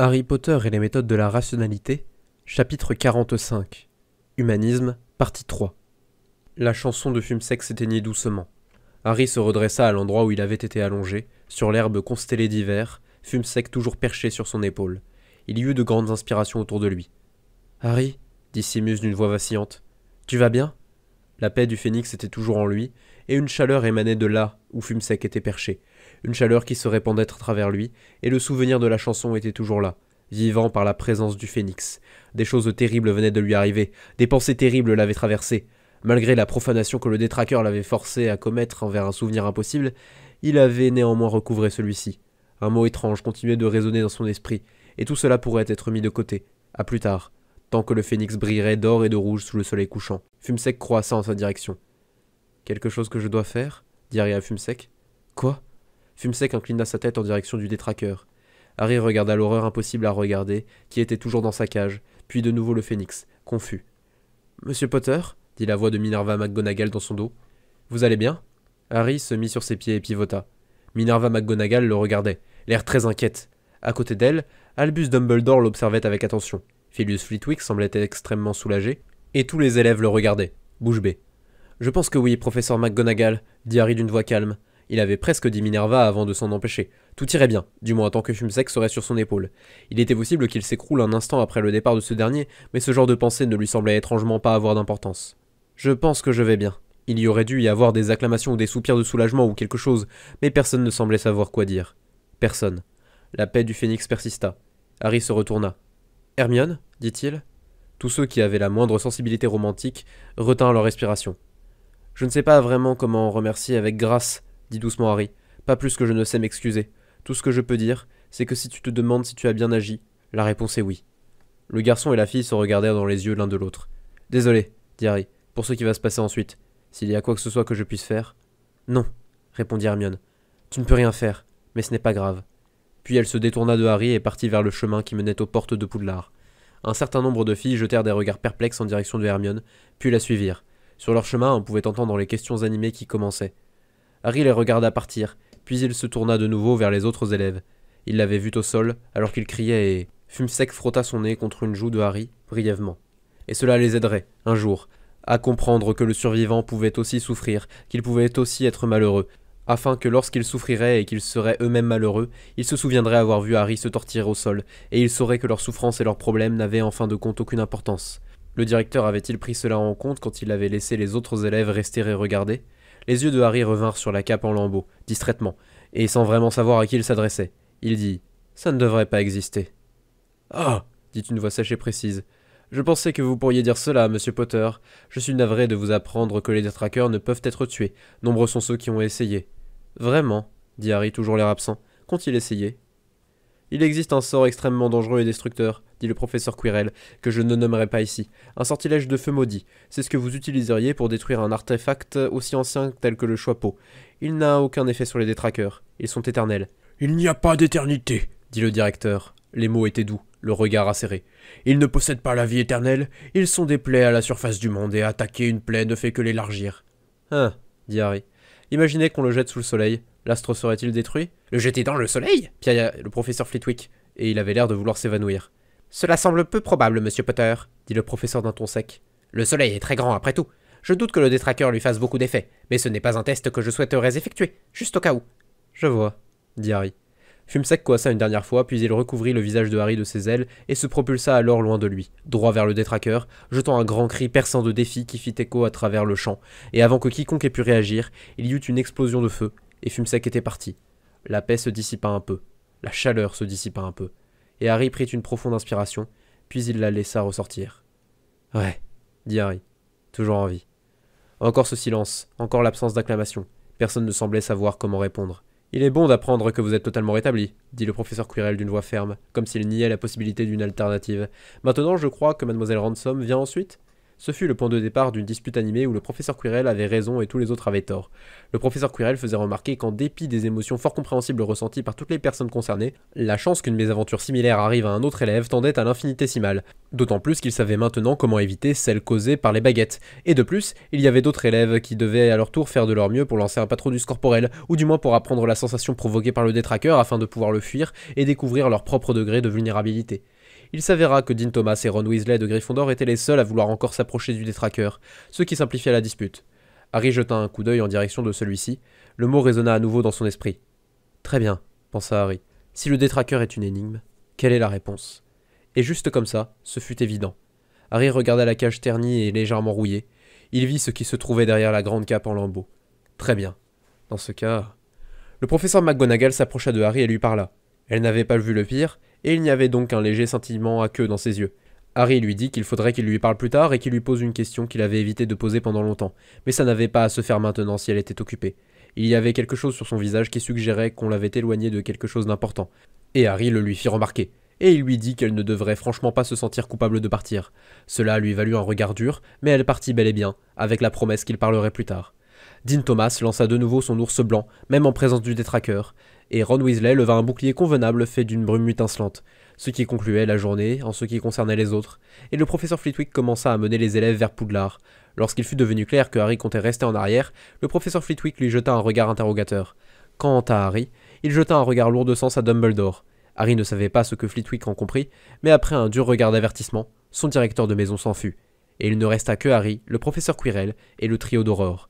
Harry Potter et les méthodes de la rationalité, chapitre 45. Humanisme, partie 3. La chanson de Fumsec s'éteignit doucement. Harry se redressa à l'endroit où il avait été allongé, sur l'herbe constellée d'hiver, Fumsec toujours perché sur son épaule. Il y eut de grandes inspirations autour de lui. « Harry, dit Simus d'une voix vacillante, tu vas bien ?» La paix du phénix était toujours en lui, et une chaleur émanait de là où Fumsec était perché. Une chaleur qui se répandait à travers lui, et le souvenir de la chanson était toujours là, vivant par la présence du phénix. Des choses terribles venaient de lui arriver, des pensées terribles l'avaient traversé. Malgré la profanation que le détraqueur l'avait forcé à commettre envers un souvenir impossible, il avait néanmoins recouvré celui-ci. Un mot étrange continuait de résonner dans son esprit, et tout cela pourrait être mis de côté, à plus tard, tant que le phénix brillerait d'or et de rouge sous le soleil couchant. Fumsec croissa en sa direction. « Quelque chose que je dois faire ?» dit Harry à Fumsec. « Quoi ?» Fumsec inclina sa tête en direction du détraqueur. Harry regarda l'horreur impossible à regarder, qui était toujours dans sa cage, puis de nouveau le phénix, confus. « Monsieur Potter ?» dit la voix de Minerva McGonagall dans son dos. « Vous allez bien ?» Harry se mit sur ses pieds et pivota. Minerva McGonagall le regardait, l'air très inquiète. À côté d'elle, Albus Dumbledore l'observait avec attention. Filius Flitwick semblait extrêmement soulagé, et tous les élèves le regardaient, bouche bée. « Je pense que oui, professeur McGonagall, » dit Harry d'une voix calme. Il avait presque dit Minerva avant de s'en empêcher. Tout irait bien, du moins tant que Fumsec serait sur son épaule. Il était possible qu'il s'écroule un instant après le départ de ce dernier, mais ce genre de pensée ne lui semblait étrangement pas avoir d'importance. « Je pense que je vais bien. » Il y aurait dû y avoir des acclamations ou des soupirs de soulagement ou quelque chose, mais personne ne semblait savoir quoi dire. Personne. La paix du phénix persista. Harry se retourna. « Hermione ?» dit-il. Tous ceux qui avaient la moindre sensibilité romantique retinrent leur respiration. « Je ne sais pas vraiment comment remercier avec grâce, » dit doucement Harry. « Pas plus que je ne sais m'excuser. Tout ce que je peux dire, c'est que si tu te demandes si tu as bien agi, la réponse est oui. » Le garçon et la fille se regardèrent dans les yeux l'un de l'autre. « Désolé, » dit Harry, « pour ce qui va se passer ensuite. S'il y a quoi que ce soit que je puisse faire... » « Non, » répondit Hermione. « Tu ne peux rien faire, mais ce n'est pas grave. » Puis elle se détourna de Harry et partit vers le chemin qui menait aux portes de Poudlard. Un certain nombre de filles jetèrent des regards perplexes en direction de Hermione, puis la suivirent. Sur leur chemin, on pouvait entendre les questions animées qui commençaient. Harry les regarda partir, puis il se tourna de nouveau vers les autres élèves. Il l'avait vue au sol, alors qu'il criait et... Fumsec frotta son nez contre une joue de Harry, brièvement. Et cela les aiderait, un jour, à comprendre que le survivant pouvait aussi souffrir, qu'il pouvait aussi être malheureux, afin que lorsqu'ils souffriraient et qu'ils seraient eux-mêmes malheureux, ils se souviendraient avoir vu Harry se tortiller au sol, et ils sauraient que leurs souffrances et leurs problèmes n'avaient en fin de compte aucune importance. Le directeur avait-il pris cela en compte quand il avait laissé les autres élèves rester et regarder ? Les yeux de Harry revinrent sur la cape en lambeaux, distraitement, et sans vraiment savoir à qui il s'adressait. Il dit « Ça ne devrait pas exister. »« Ah !» dit une voix sèche et précise. « Je pensais que vous pourriez dire cela, monsieur Potter. Je suis navré de vous apprendre que les détraqueurs ne peuvent être tués. Nombreux sont ceux qui ont essayé. »« Vraiment ?» dit Harry, toujours l'air absent. « Qu'ont-ils essayé ?»« Il existe un sort extrêmement dangereux et destructeur, dit le professeur Quirrell, que je ne nommerai pas ici. Un sortilège de feu maudit. C'est ce que vous utiliseriez pour détruire un artefact aussi ancien tel que le Choixpeau. Il n'a aucun effet sur les détraqueurs. Ils sont éternels. »« Il n'y a pas d'éternité, dit le directeur. Les mots étaient doux, le regard acéré. Ils ne possèdent pas la vie éternelle. Ils sont des plaies à la surface du monde et attaquer une plaie ne fait que l'élargir. »« Ah, dit Harry. Imaginez qu'on le jette sous le soleil. L'astre serait-il détruit ? » ?»« Le jeter dans le soleil ?» piailla le professeur Flitwick, et il avait l'air de vouloir s'évanouir. « Cela semble peu probable, monsieur Potter, » dit le professeur d'un ton sec. « Le soleil est très grand après tout. Je doute que le détraqueur lui fasse beaucoup d'effet, mais ce n'est pas un test que je souhaiterais effectuer, juste au cas où. »« Je vois, » dit Harry. Fumsec coassa une dernière fois, puis il recouvrit le visage de Harry de ses ailes et se propulsa alors loin de lui, droit vers le détraqueur, jetant un grand cri perçant de défi qui fit écho à travers le champ, et avant que quiconque ait pu réagir, il y eut une explosion de feu, et Fumsec était parti. La paix se dissipa un peu, la chaleur se dissipa un peu, et Harry prit une profonde inspiration, puis il la laissa ressortir. « Ouais, » dit Harry, toujours en vie. Encore ce silence, encore l'absence d'acclamation, personne ne semblait savoir comment répondre. « Il est bon d'apprendre que vous êtes totalement rétabli, » dit le professeur Quirrell d'une voix ferme, comme s'il niait la possibilité d'une alternative. « Maintenant, je crois que mademoiselle Ransom vient ensuite ?» Ce fut le point de départ d'une dispute animée où le professeur Quirrell avait raison et tous les autres avaient tort. Le professeur Quirrell faisait remarquer qu'en dépit des émotions fort compréhensibles ressenties par toutes les personnes concernées, la chance qu'une mésaventure similaire arrive à un autre élève tendait à l'infinitésimale. D'autant plus qu'il savait maintenant comment éviter celle causée par les baguettes. Et de plus, il y avait d'autres élèves qui devaient à leur tour faire de leur mieux pour lancer un patronus corporel, ou du moins pour apprendre la sensation provoquée par le détraqueur afin de pouvoir le fuir et découvrir leur propre degré de vulnérabilité. Il s'avéra que Dean Thomas et Ron Weasley de Gryffondor étaient les seuls à vouloir encore s'approcher du détraqueur, ce qui simplifiait la dispute. Harry jeta un coup d'œil en direction de celui-ci. Le mot résonna à nouveau dans son esprit. Très bien, pensa Harry. Si le détraqueur est une énigme, quelle est la réponse? Et juste comme ça, ce fut évident. Harry regarda la cage ternie et légèrement rouillée. Il vit ce qui se trouvait derrière la grande cape en lambeaux. Très bien. Dans ce cas... Le professeur McGonagall s'approcha de Harry et lui parla. Elle n'avait pas vu le pire, et il n'y avait donc qu'un léger scintillement aqueux dans ses yeux. Harry lui dit qu'il faudrait qu'il lui parle plus tard et qu'il lui pose une question qu'il avait évité de poser pendant longtemps, mais ça n'avait pas à se faire maintenant si elle était occupée. Il y avait quelque chose sur son visage qui suggérait qu'on l'avait éloigné de quelque chose d'important, et Harry le lui fit remarquer, et il lui dit qu'elle ne devrait franchement pas se sentir coupable de partir. Cela lui valut un regard dur, mais elle partit bel et bien, avec la promesse qu'il parlerait plus tard. Dean Thomas lança de nouveau son ours blanc, même en présence du détraqueur, et Ron Weasley leva un bouclier convenable fait d'une brume étincelante, ce qui concluait la journée en ce qui concernait les autres, et le professeur Flitwick commença à mener les élèves vers Poudlard. Lorsqu'il fut devenu clair que Harry comptait rester en arrière, le professeur Flitwick lui jeta un regard interrogateur. Quant à Harry, il jeta un regard lourd de sens à Dumbledore. Harry ne savait pas ce que Flitwick en comprit, mais après un dur regard d'avertissement, son directeur de maison s'en fut, et il ne resta que Harry, le professeur Quirrell et le trio d'Aurore.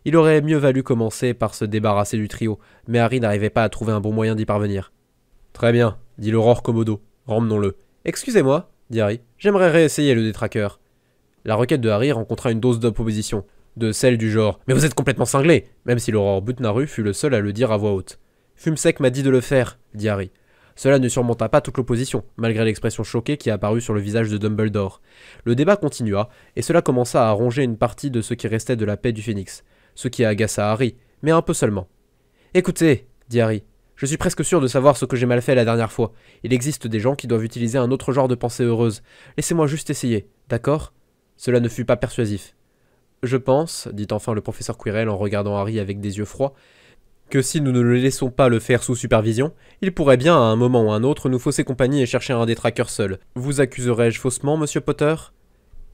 Il aurait mieux valu commencer par se débarrasser du trio, mais Harry n'arrivait pas à trouver un bon moyen d'y parvenir. « Très bien, dit l'Aurore Komodo, ramenons-le. »« Excusez-moi, dit Harry, j'aimerais réessayer le détraqueur. » La requête de Harry rencontra une dose d'opposition, de celle du genre « Mais vous êtes complètement cinglé !» même si l'Aurore Butnaru fut le seul à le dire à voix haute. « Fumsec m'a dit de le faire, dit Harry. Cela ne surmonta pas toute l'opposition, malgré l'expression choquée qui apparut sur le visage de Dumbledore. Le débat continua, et cela commença à ronger une partie de ce qui restait de la paix du Phénix. Ce qui agaça Harry, mais un peu seulement. « Écoutez, dit Harry, je suis presque sûr de savoir ce que j'ai mal fait la dernière fois. Il existe des gens qui doivent utiliser un autre genre de pensée heureuse. Laissez-moi juste essayer, d'accord ?» Cela ne fut pas persuasif. « Je pense, dit enfin le professeur Quirrell en regardant Harry avec des yeux froids, que si nous ne le laissons pas le faire sous supervision, il pourrait bien à un moment ou un autre nous fausser compagnie et chercher un détraqueur seul. Vous accuserais-je faussement, monsieur Potter ?»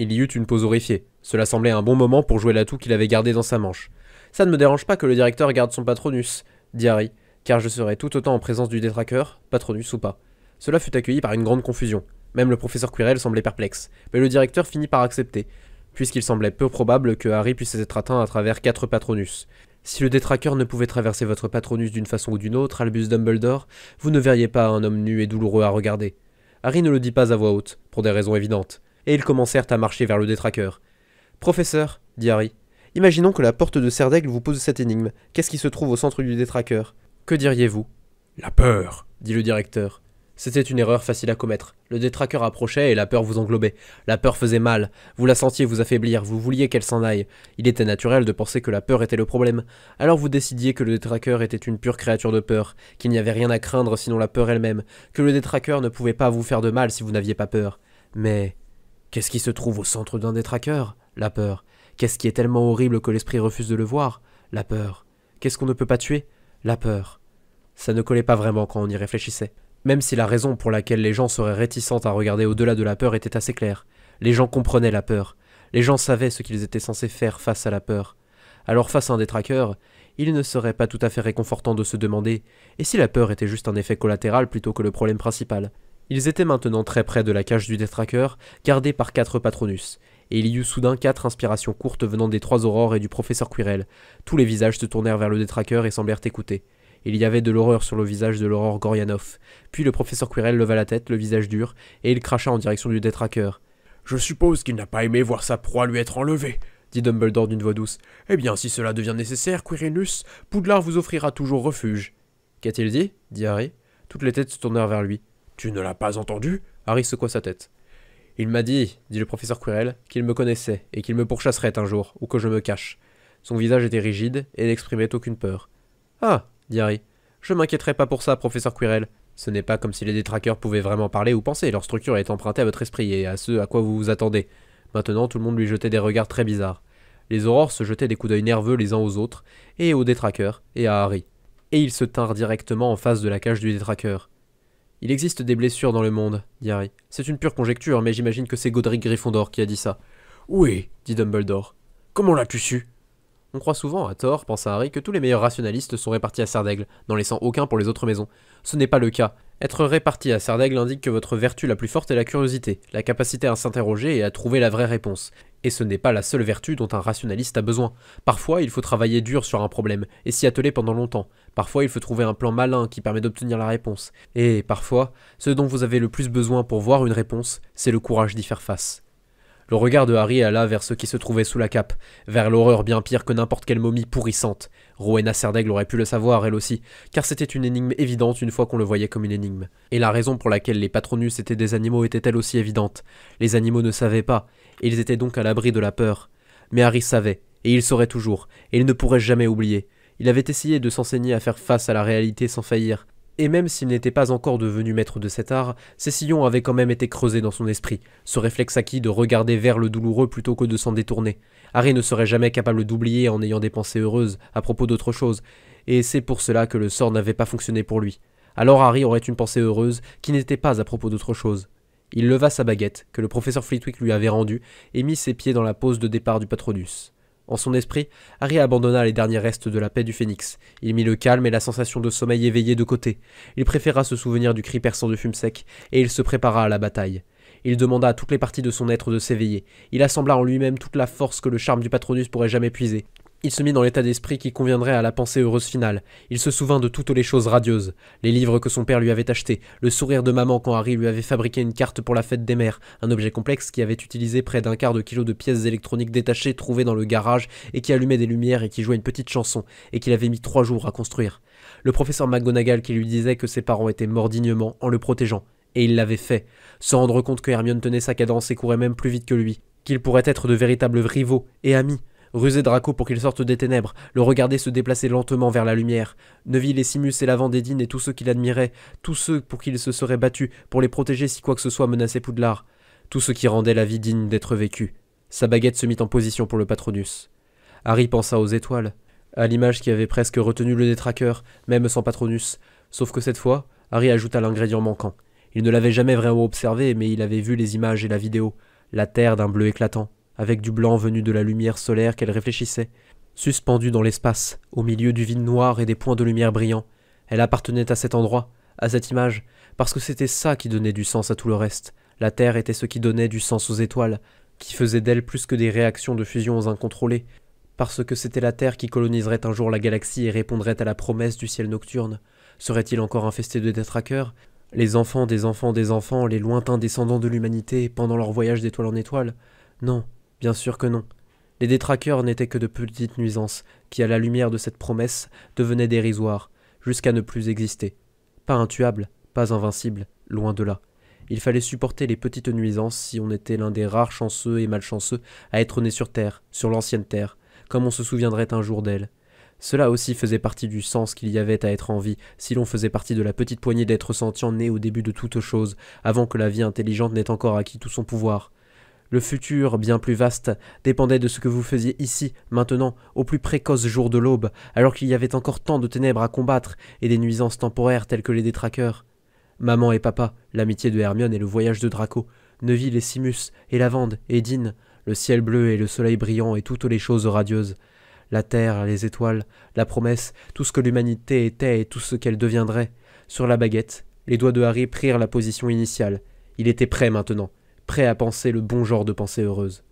Il y eut une pause horrifiée. Cela semblait un bon moment pour jouer l'atout qu'il avait gardé dans sa manche. « Ça ne me dérange pas que le directeur garde son patronus, dit Harry, car je serai tout autant en présence du détraqueur, patronus ou pas. » Cela fut accueilli par une grande confusion. Même le professeur Quirrell semblait perplexe, mais le directeur finit par accepter, puisqu'il semblait peu probable que Harry puisse être atteint à travers 4 patronus. « Si le détraqueur ne pouvait traverser votre patronus d'une façon ou d'une autre, Albus Dumbledore, vous ne verriez pas un homme nu et douloureux à regarder. » Harry ne le dit pas à voix haute, pour des raisons évidentes, et ils commencèrent à marcher vers le détraqueur. « Professeur, dit Harry, imaginons que la porte de Serdaigle vous pose cette énigme. Qu'est-ce qui se trouve au centre du détraqueur? Que diriez-vous »« La peur, dit le directeur. C'était une erreur facile à commettre. Le détraqueur approchait et la peur vous englobait. La peur faisait mal. Vous la sentiez vous affaiblir, vous vouliez qu'elle s'en aille. Il était naturel de penser que la peur était le problème. Alors vous décidiez que le détraqueur était une pure créature de peur, qu'il n'y avait rien à craindre sinon la peur elle-même, que le détraqueur ne pouvait pas vous faire de mal si vous n'aviez pas peur. Mais qu'est-ce qui se trouve au centre d'un détraqueur? La peur. Qu'est-ce qui est tellement horrible que l'esprit refuse de le voir? La peur. Qu'est-ce qu'on ne peut pas tuer? La peur. Ça ne collait pas vraiment quand on y réfléchissait. Même si la raison pour laquelle les gens seraient réticents à regarder au-delà de la peur était assez claire. Les gens comprenaient la peur. Les gens savaient ce qu'ils étaient censés faire face à la peur. Alors face à un détraqueur, il ne serait pas tout à fait réconfortant de se demander « Et si la peur était juste un effet collatéral plutôt que le problème principal ?» Ils étaient maintenant très près de la cage du détraqueur, gardée par 4 patronus, et il y eut soudain 4 inspirations courtes venant des 3 aurores et du professeur Quirrell. Tous les visages se tournèrent vers le détraqueur et semblèrent écouter. Il y avait de l'horreur sur le visage de l'aurore Gorianoff. Puis le professeur Quirrell leva la tête, le visage dur, et il cracha en direction du détraqueur. « Je suppose qu'il n'a pas aimé voir sa proie lui être enlevée, » dit Dumbledore d'une voix douce. « Eh bien, si cela devient nécessaire, Quirinus, Poudlard vous offrira toujours refuge. »« Qu'a-t-il dit » dit Harry. Toutes les têtes se tournèrent vers lui. « Tu ne l'as pas entendu ?» Harry secoua sa tête. « Il m'a dit, dit le professeur Quirrell, qu'il me connaissait, et qu'il me pourchasserait un jour, ou que je me cache. » Son visage était rigide, et n'exprimait aucune peur. « Ah, dit Harry, je m'inquiéterai pas pour ça, professeur Quirrell. Ce n'est pas comme si les détraqueurs pouvaient vraiment parler ou penser, leur structure est empruntée à votre esprit et à ce à quoi vous vous attendez. Maintenant, tout le monde lui jetait des regards très bizarres. Les aurores se jetaient des coups d'œil nerveux les uns aux autres, et aux détraqueurs, et à Harry. Et ils se tinrent directement en face de la cage du détraqueur. « Il existe des blessures dans le monde, » dit Harry. « C'est une pure conjecture, mais j'imagine que c'est Godric Gryffondor qui a dit ça. »« Oui, dit Dumbledore. « Comment l'as-tu su ?»« On croit souvent, à tort, pensa Harry, que tous les meilleurs rationalistes sont répartis à Serdaigle, n'en laissant aucun pour les autres maisons. Ce n'est pas le cas. Être réparti à Serdaigle indique que votre vertu la plus forte est la curiosité, la capacité à s'interroger et à trouver la vraie réponse. Et ce n'est pas la seule vertu dont un rationaliste a besoin. Parfois, il faut travailler dur sur un problème, et s'y atteler pendant longtemps. Parfois, il faut trouver un plan malin qui permet d'obtenir la réponse. Et, parfois, ce dont vous avez le plus besoin pour voir une réponse, c'est le courage d'y faire face. Le regard de Harry alla vers ceux qui se trouvaient sous la cape, vers l'horreur bien pire que n'importe quelle momie pourrissante. Rowena Serdaigle aurait pu le savoir, elle aussi, car c'était une énigme évidente une fois qu'on le voyait comme une énigme. Et la raison pour laquelle les Patronus étaient des animaux était elle aussi évidente. Les animaux ne savaient pas, et ils étaient donc à l'abri de la peur. Mais Harry savait, et il saurait toujours, et il ne pourrait jamais oublier. Il avait essayé de s'enseigner à faire face à la réalité sans faillir. Et même s'il n'était pas encore devenu maître de cet art, ces sillons avaient quand même été creusés dans son esprit, ce réflexe acquis de regarder vers le douloureux plutôt que de s'en détourner. Harry ne serait jamais capable d'oublier en ayant des pensées heureuses à propos d'autre chose, et c'est pour cela que le sort n'avait pas fonctionné pour lui. Alors Harry aurait une pensée heureuse qui n'était pas à propos d'autre chose. Il leva sa baguette, que le professeur Flitwick lui avait rendue, et mit ses pieds dans la pose de départ du Patronus. En son esprit, Harry abandonna les derniers restes de la paix du phénix. Il mit le calme et la sensation de sommeil éveillé de côté. Il préféra se souvenir du cri perçant de fume sec, et il se prépara à la bataille. Il demanda à toutes les parties de son être de s'éveiller. Il assembla en lui-même toute la force que le charme du Patronus pourrait jamais puiser. Il se mit dans l'état d'esprit qui conviendrait à la pensée heureuse finale. Il se souvint de toutes les choses radieuses. Les livres que son père lui avait achetés, le sourire de maman quand Harry lui avait fabriqué une carte pour la fête des mères, un objet complexe qui avait utilisé près d'un quart de kilo de pièces électroniques détachées trouvées dans le garage et qui allumait des lumières et qui jouait une petite chanson, et qu'il avait mis 3 jours à construire. Le professeur McGonagall qui lui disait que ses parents étaient morts dignement en le protégeant. Et il l'avait fait, sans rendre compte que Hermione tenait sa cadence et courait même plus vite que lui, qu'ils pourraient être de véritables rivaux et amis. Ruser Draco pour qu'il sorte des ténèbres, le regarder se déplacer lentement vers la lumière. Neville et Simus et Lavandedine et tous ceux qui l'admiraient, tous ceux pour qui il se serait battu, pour les protéger si quoi que ce soit menaçait Poudlard. Tout ce qui rendait la vie digne d'être vécue. Sa baguette se mit en position pour le Patronus. Harry pensa aux étoiles, à l'image qui avait presque retenu le détraqueur, même sans Patronus. Sauf que cette fois, Harry ajouta l'ingrédient manquant. Il ne l'avait jamais vraiment observé, mais il avait vu les images et la vidéo. La Terre d'un bleu éclatant, avec du blanc venu de la lumière solaire qu'elle réfléchissait, suspendue dans l'espace, au milieu du vide noir et des points de lumière brillants. Elle appartenait à cet endroit, à cette image, parce que c'était ça qui donnait du sens à tout le reste. La Terre était ce qui donnait du sens aux étoiles, qui faisait d'elle plus que des réactions de fusions incontrôlées, parce que c'était la Terre qui coloniserait un jour la galaxie et répondrait à la promesse du ciel nocturne. Serait-il encore infesté de détraqueurs ? Les enfants des enfants des enfants, les lointains descendants de l'humanité, pendant leur voyage d'étoile en étoile ? Non. Bien sûr que non. Les détraqueurs n'étaient que de petites nuisances, qui, à la lumière de cette promesse, devenaient dérisoires, jusqu'à ne plus exister. Pas intuables, pas invincibles, loin de là. Il fallait supporter les petites nuisances si on était l'un des rares chanceux et malchanceux à être né sur Terre, sur l'ancienne Terre, comme on se souviendrait un jour d'elle. Cela aussi faisait partie du sens qu'il y avait à être en vie, si l'on faisait partie de la petite poignée d'êtres sentients nés au début de toute chose, avant que la vie intelligente n'ait encore acquis tout son pouvoir. Le futur, bien plus vaste, dépendait de ce que vous faisiez ici, maintenant, au plus précoce jour de l'aube, alors qu'il y avait encore tant de ténèbres à combattre et des nuisances temporaires telles que les détraqueurs. Maman et papa, l'amitié de Hermione et le voyage de Draco, Neville et Simus, et Lavande et Dean, le ciel bleu et le soleil brillant et toutes les choses radieuses. La terre, les étoiles, la promesse, tout ce que l'humanité était et tout ce qu'elle deviendrait. Sur la baguette, les doigts de Harry prirent la position initiale. Il était prêt maintenant. Prêt à penser le bon genre de pensée heureuse.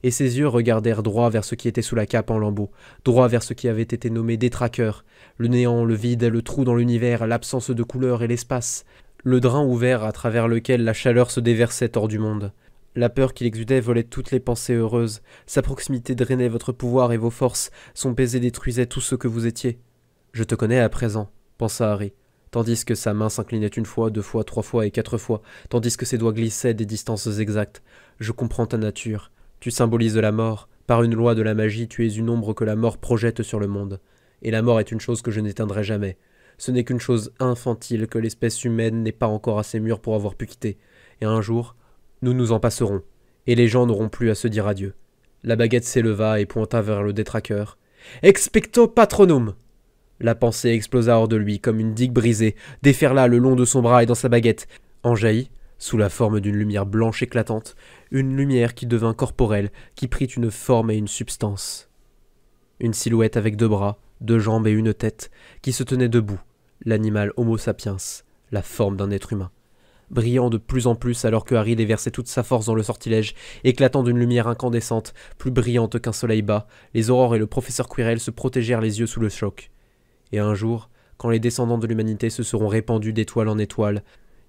Et ses yeux regardèrent droit vers ce qui était sous la cape en lambeaux, droit vers ce qui avait été nommé détraqueur, le néant, le vide, le trou dans l'univers, l'absence de couleur et l'espace, le drain ouvert à travers lequel la chaleur se déversait hors du monde. La peur qu'il exudait volait toutes les pensées heureuses, sa proximité drainait votre pouvoir et vos forces, son baiser détruisait tout ce que vous étiez. « Je te connais à présent », pensa Harry. Tandis que sa main s'inclinait 1 fois, 2 fois, 3 fois et 4 fois, tandis que ses doigts glissaient des distances exactes. Je comprends ta nature. Tu symbolises la mort. Par une loi de la magie, tu es une ombre que la mort projette sur le monde. Et la mort est une chose que je n'éteindrai jamais. Ce n'est qu'une chose infantile que l'espèce humaine n'est pas encore assez mûre pour avoir pu quitter. Et un jour, nous nous en passerons. Et les gens n'auront plus à se dire adieu. La baguette s'éleva et pointa vers le détraqueur. « Expecto Patronum !» La pensée explosa hors de lui comme une digue brisée, déferla le long de son bras et dans sa baguette, en jaillit, sous la forme d'une lumière blanche éclatante, une lumière qui devint corporelle, qui prit une forme et une substance. Une silhouette avec 2 bras, 2 jambes et une tête, qui se tenait debout, l'animal Homo sapiens, la forme d'un être humain. Brillant de plus en plus alors que Harry déversait toute sa force dans le sortilège, éclatant d'une lumière incandescente, plus brillante qu'un soleil bas, les aurores et le professeur Quirrell se protégèrent les yeux sous le choc. Et un jour, quand les descendants de l'humanité se seront répandus d'étoile en étoile,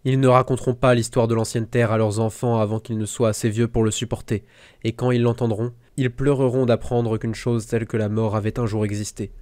ils ne raconteront pas l'histoire de l'ancienne terre à leurs enfants avant qu'ils ne soient assez vieux pour le supporter, et quand ils l'entendront, ils pleureront d'apprendre qu'une chose telle que la mort avait un jour existé.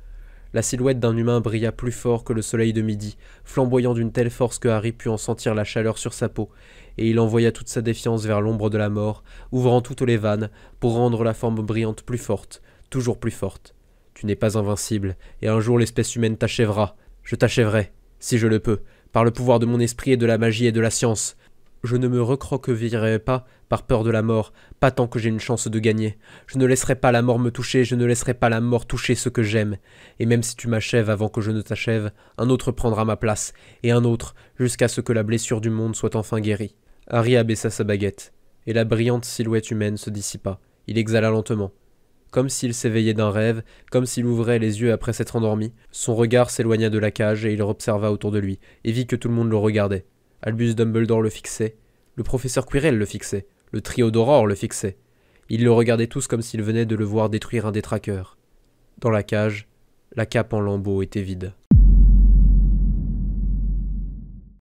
La silhouette d'un humain brilla plus fort que le soleil de midi, flamboyant d'une telle force que Harry put en sentir la chaleur sur sa peau, et il envoya toute sa défiance vers l'ombre de la mort, ouvrant toutes les vannes pour rendre la forme brillante plus forte, toujours plus forte. Tu n'es pas invincible, et un jour l'espèce humaine t'achèvera. Je t'achèverai, si je le peux, par le pouvoir de mon esprit et de la magie et de la science. Je ne me recroquevillerai pas par peur de la mort, pas tant que j'ai une chance de gagner. Je ne laisserai pas la mort me toucher, je ne laisserai pas la mort toucher ce que j'aime. Et même si tu m'achèves avant que je ne t'achève, un autre prendra ma place, et un autre, jusqu'à ce que la blessure du monde soit enfin guérie. Harry abaissa sa baguette, et la brillante silhouette humaine se dissipa. Il exhala lentement. Comme s'il s'éveillait d'un rêve, comme s'il ouvrait les yeux après s'être endormi, son regard s'éloigna de la cage et il observa autour de lui, et vit que tout le monde le regardait. Albus Dumbledore le fixait, le professeur Quirrell le fixait, le trio d'Aurore le fixait. Ils le regardaient tous comme s'ils venaient de le voir détruire un détraqueur. Dans la cage, la cape en lambeaux était vide.